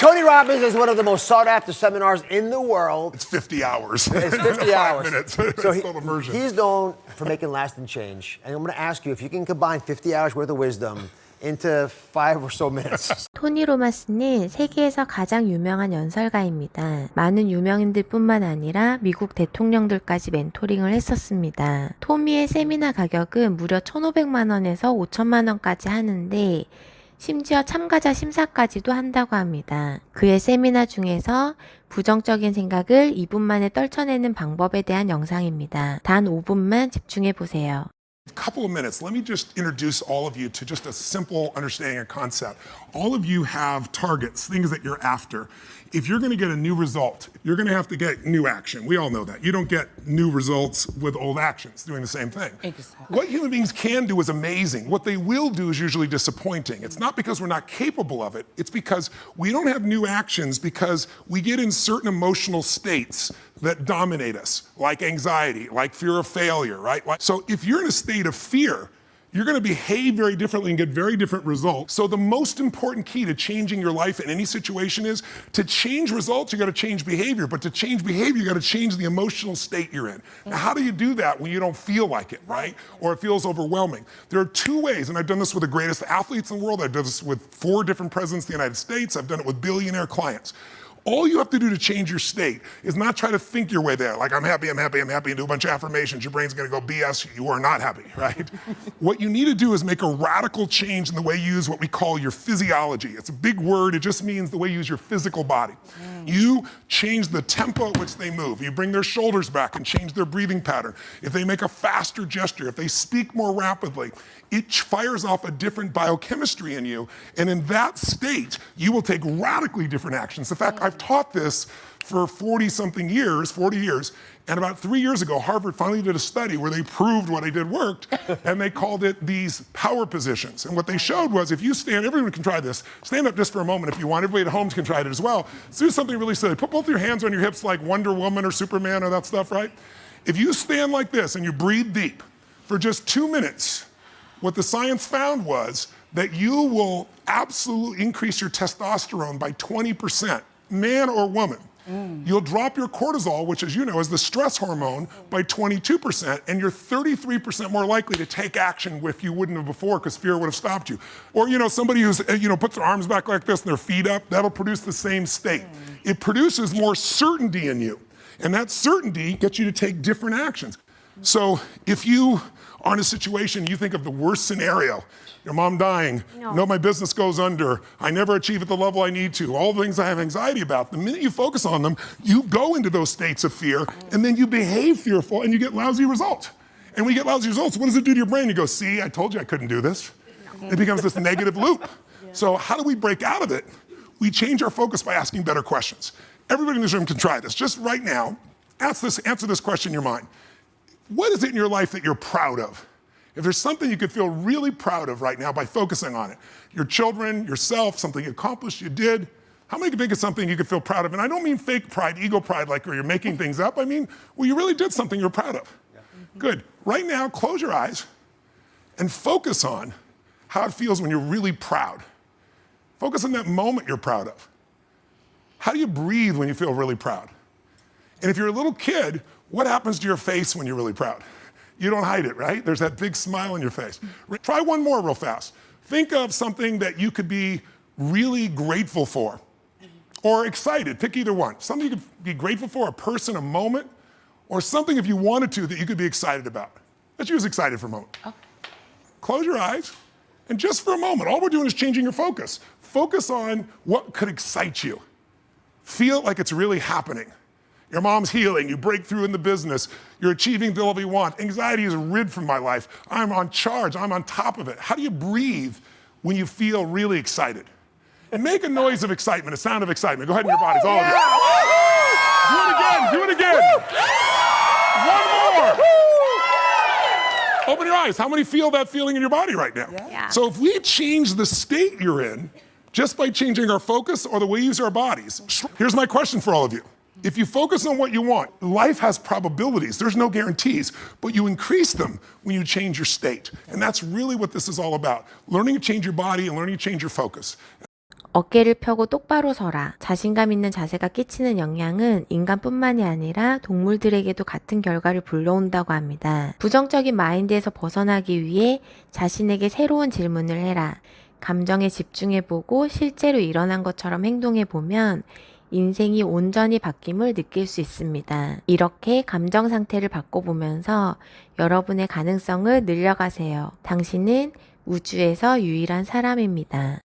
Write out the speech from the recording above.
Tony Robbins is one of the most sought-after seminars in the world. It's 50 hours. It's 50 hours. 5 minutes. So It's immersion. he's known for making lasting change. And I'm going to ask you if you can combine 50 hours worth of wisdom into 5 or so minutes. 토니로빈스는 세계에서 가장 유명한 연설가입니다. 많은 유명인들 뿐만 아니라 미국 대통령들까지 멘토링을 했었습니다. 토미의 세미나 가격은 무려 1,500만 원에서 5천만 원까지 하는데 심지어 참가자 심사까지도 한다고 합니다. 그의 세미나 중에서 부정적인 생각을 2분 만에 떨쳐내는 방법에 대한 영상입니다. 단 5분만 집중해 보세요. A couple of minutes. Let me just introduce all of you to just a simple understanding of concept. All of you have targets, things that you're after. If you're going to get a new result, you're going to have to get new action. We all know that. You don't get new results with old actions doing the same thing. Exactly. What human beings can do is amazing. What they will do is usually disappointing. It's not because we're not capable of it. It's because we don't have new actions because we get in certain emotional states that dominate us, like anxiety, like fear of failure, right? So if you're in a state of fear, you're going to behave very differently and get very different results. So the most important key to changing your life in any situation is to change results, you got to change behavior. But to change behavior, you got to change the emotional state you're in. Now, how do you do that when you don't feel like it, right? Or it feels overwhelming? There are 2 ways, and I've done this with the greatest athletes in the world. I've done this with 4 different presidents of the United States. I've done it with billionaire clients. All you have to do to change your state is not try to think your way there, like I'm happy, I'm happy, I'm happy, and do a bunch of affirmations. Your brain's gonna go BS, you are not happy, right? What you need to do is make a radical change in the way you use what we call your physiology. It's a big word, it just means the way you use your physical body. You change the tempo at which they move. You bring their shoulders back and change their breathing pattern. If they make a faster gesture, if they speak more rapidly, it fires off a different biochemistry in you. And in that state, you will take radically different actions. In fact, I've taught this for 40 years. And about 3 years ago, Harvard finally did a study where they proved what I did worked, and they called it these power positions. And what they showed was if you stand, everyone can try this, stand up just for a moment if you want, everybody at home can try it as well. So do something really silly. Put both your hands on your hips like Wonder Woman or Superman or that stuff, right? If you stand like this and you breathe deep for just 2 minutes, what the science found was that you will absolutely increase your testosterone by 20%, man or woman. You'll drop your cortisol, which as you know is the stress hormone, by 22%, and you're 33% more likely to take action if you wouldn't have before because fear would have stopped you. Or somebody who's puts their arms back like this and their feet up, that'll produce the same state. It produces more certainty in you, and that certainty gets you to take different actions. So if you are in a situation, you think of the worst scenario, your mom dying, no, my business goes under, I never achieve at the level I need to, all the things I have anxiety about, the minute you focus on them, you go into those states of fear, and then you behave fearful, and you get lousy results. And when you get lousy results, what does it do to your brain? You go, see, I told you I couldn't do this. It becomes this negative loop. So how do we break out of it? We change our focus by asking better questions. Everybody in this room can try this. Just right now, answer this question in your mind. What is it in your life that you're proud of? If there's something you could feel really proud of right now by focusing on it, your children, yourself, something you accomplished, you did, how many can think of something you could feel proud of? And I don't mean fake pride, ego pride, like where you're making things up. I mean, well, you really did something you're proud of. Yeah. Good. Right now, close your eyes and focus on how it feels when you're really proud. Focus on that moment you're proud of. How do you breathe when you feel really proud? And if you're a little kid, what happens to your face when you're really proud? You don't hide it, right? There's that big smile on your face. Try one more real fast. Think of something that you could be really grateful for or excited. Pick either one. Something you could be grateful for, a person, a moment, or something if you wanted to that you could be excited about. Let's use excited for a moment. Okay. Close your eyes, and just for a moment, all we're doing is changing your focus. Focus on what could excite you. Feel like it's really happening. Your mom's healing, you break through in the business, you're achieving the level you want. Anxiety is rid from my life. I'm on charge, I'm on top of it. How do you breathe when you feel really excited? And make a noise of excitement, a sound of excitement. Go ahead in your bodies, all of you. Do it again. One more. Open your eyes. How many feel that feeling in your body right now? Yeah. So if we change the state you're in, just by changing our focus or the way we use our bodies, here's my question for all of you. If you focus on what you want, life has probabilities. There's no guarantees, but you increase them when you change your state. And that's really what this is all about. Learning to change your body and learning to change your focus. 어깨를 펴고 똑바로 서라. 자신감 있는 자세가 끼치는 영향은 인간뿐만이 아니라 동물들에게도 같은 결과를 불러온다고 합니다. 부정적인 마인드에서 벗어나기 위해 자신에게 새로운 질문을 해라. 감정에 집중해보고 실제로 일어난 것처럼 행동해보면 인생이 온전히 바뀜을 느낄 수 있습니다. 이렇게 감정 상태를 바꿔보면서 여러분의 가능성을 늘려가세요. 당신은 우주에서 유일한 사람입니다.